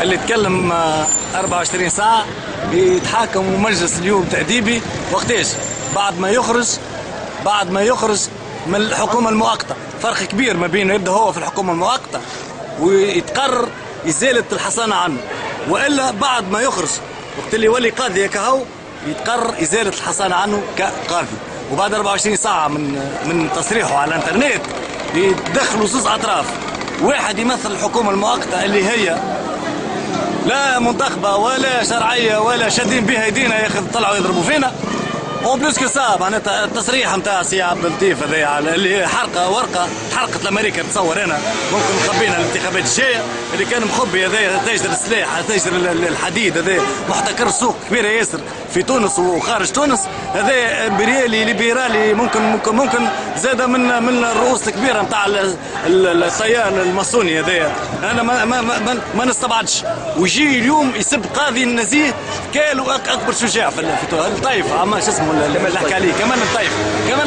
اللي تكلم 24 ساعة يتحاكم مجلس اليوم تأديبي. وقتاش؟ بعد ما يخرج من الحكومة المؤقتة. فرق كبير ما بين يبدا هو في الحكومة المؤقتة ويتقرر إزالة الحصانة عنه، وإلا بعد ما يخرج وقت اللي يولي قاضي كهو يتقرر إزالة الحصانة عنه كقاضي. وبعد 24 ساعة من تصريحه على الانترنت يدخلوا زوز أطراف، واحد يمثل الحكومة المؤقتة اللي هي لا منتخبة ولا شرعية ولا شادين بها يدينا ياخذ طلعوا يضربوا فينا. وبلوس كسا معناتها التصريح نتاع سي عبد اللطيف هذايا اللي هي حرقه ورقه حرقت لامريكا تصور انا ممكن مخبينا الانتخابات الجايه اللي كان مخبي هذايا تاجر السلاح تاجر الحديد هذا محتكر سوق كبيره ياسر في تونس وخارج تونس هذا امبريالي ليبرالي ممكن زاد من الرؤوس الكبيره نتاع التيار الماسوني هذايا. انا ما نستبعدش ويجي اليوم يسب قاضي النزيه كالو اكبر شجاع في الطايف عما شو اسمه اللي حكى عليه كمان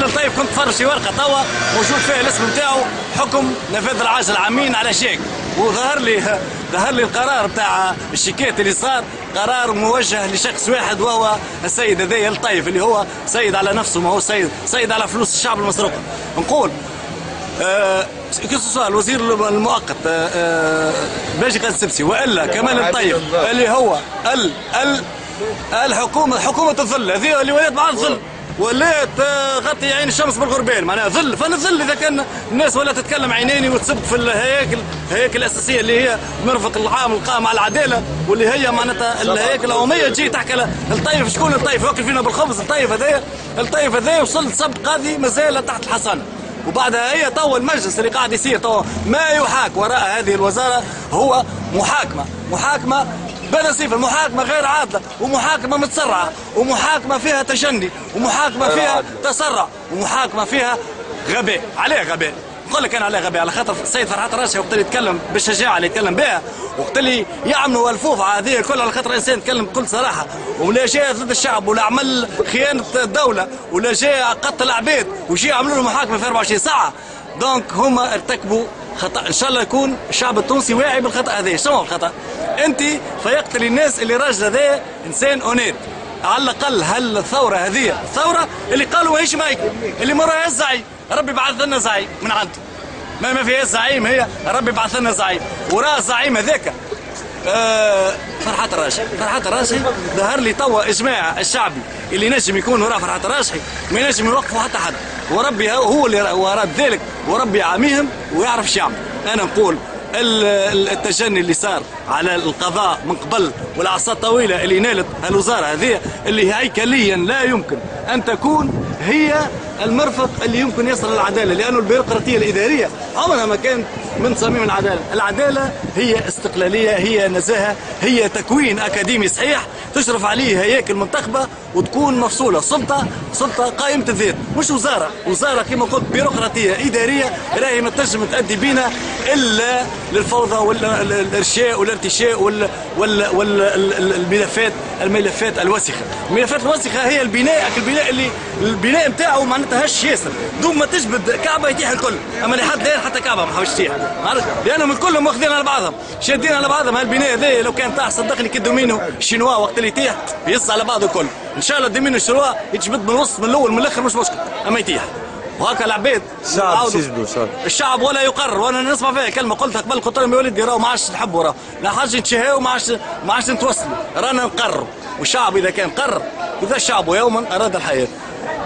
الطايف كنت تفرج في ورقه توا موجود فيها الاسم نتاعو حكم نفاذ العاجل عامين على شيك، وظهر لي القرار بتاع الشيكات اللي صار قرار موجه لشخص واحد وهو السيد هذايا الطايف اللي هو سيد على نفسه ما هو سيد على فلوس الشعب المسروقه. نقول كيف الوزير المؤقت باجي قاد السبسي والا كمال الطيب اللي هو حكومه الظل هذه اللي ولات بعد ظل ولات غطي عين الشمس بالغربال معناها ظل. فنظل اذا كان الناس ولا تتكلم عينيني وتسب في الهياكل الاساسيه اللي هي مرفق العام القائم على العداله واللي هي معناتها الهياكل العموميه تجي تحكي الطيف شكون الطيف واكل فينا بالخبز الطيف هذايا وصل سب قاضي مازال تحت الحصانه. وبعدها هي تو المجلس اللي قاعد يصير تو ما يحاك وراء هذه الوزاره هو محاكمه بلا صفه، محاكمه غير عادله ومحاكمه متسرعه ومحاكمه فيها تشني ومحاكمه فيها تسرع ومحاكمه فيها غباء. عليه غباء؟ نقول لك انا عليه غباء على خاطر السيد فرحات الراشي وقت اللي يتكلم بالشجاعه اللي يتكلم بها وقت اللي يعملوا الفوفعه هذه الكل على خاطر انسان يتكلم بكل صراحه ولا جاء ضد الشعب ولا عمل خيانه الدوله ولا جاء قتل عباد وجي يعملوا له محاكمه في 24 ساعه. دونك هما ارتكبوا خطا، ان شاء الله يكون الشعب التونسي واعي بالخطا هذا. شنو هو الخطا؟ انت فيقتل الناس اللي الراجل هذا انسان اونيت على الاقل. هل الثوره هذه الثوره اللي قالوا ماهيش مايكل اللي مرة الزعيم ربي بعث لنا زعيم من عنده ما فيها زعيم هي ربي بعث لنا زعيم وراه الزعيم هذاك فرحات الراشي ظهر لي توا اجماع الشعبي اللي نجم يكون وراء فرحات الراشي ما ينجم يوقفوا حتى حد وربي هو اللي وراء ذلك وربي عاميهم ويعرف ايش يعمل. انا نقول التجني اللي صار على القضاء من قبل والعصا الطويله اللي نالت الوزاره هذه اللي هيكليا لا يمكن ان تكون هي المرفق اللي يمكن يصل للعداله، لانه البيروقراطيه الاداريه عمرها ما كانت من صميم العداله. العداله هي استقلاليه، هي نزاهه، هي تكوين اكاديمي صحيح تشرف عليه هياكل منتخبه وتكون مفصوله. سلطه قائمه الذات، مش وزاره كما قلت بيروقراطيه اداريه راهي ما تنجم تؤدي بينا الا للفوضى والارشاء والارتشاء الملفات الوسخه. الملفات الوسخه هي البناء اللي البناء نتاعو معناتها هش ياسر دوم ما تجبد كعبه يتيح الكل، اما لحد الان حتى كعبه ما حاولش تطيح لانهم الكل ماخذين على بعضهم شادين على بعضهم. هالبناء هذا لو كان طاح صدقني كالدومينو الشينوا وقت اللي يطيح يص على بعضه الكل. ان شاء الله الدومينو الشينوا يتجبد من الوسط من الاول من الاخر مش مشكل اما يطيح. وهكا العباد الشعب ولا يقرر. وانا نسمع فيها كلمه قلتها قبل قلت لهم يا ولدي راهو ما عادش نحبوا راهو لا حاجه نتشهاو ما عادش نتوصلوا رانا نقرروا. والشعب اذا كان قرر اذا الشعب يوما اراد الحياه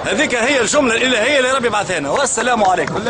هذيك هي الجمله الالهيه اللي ربي بعثها لنا. والسلام عليكم.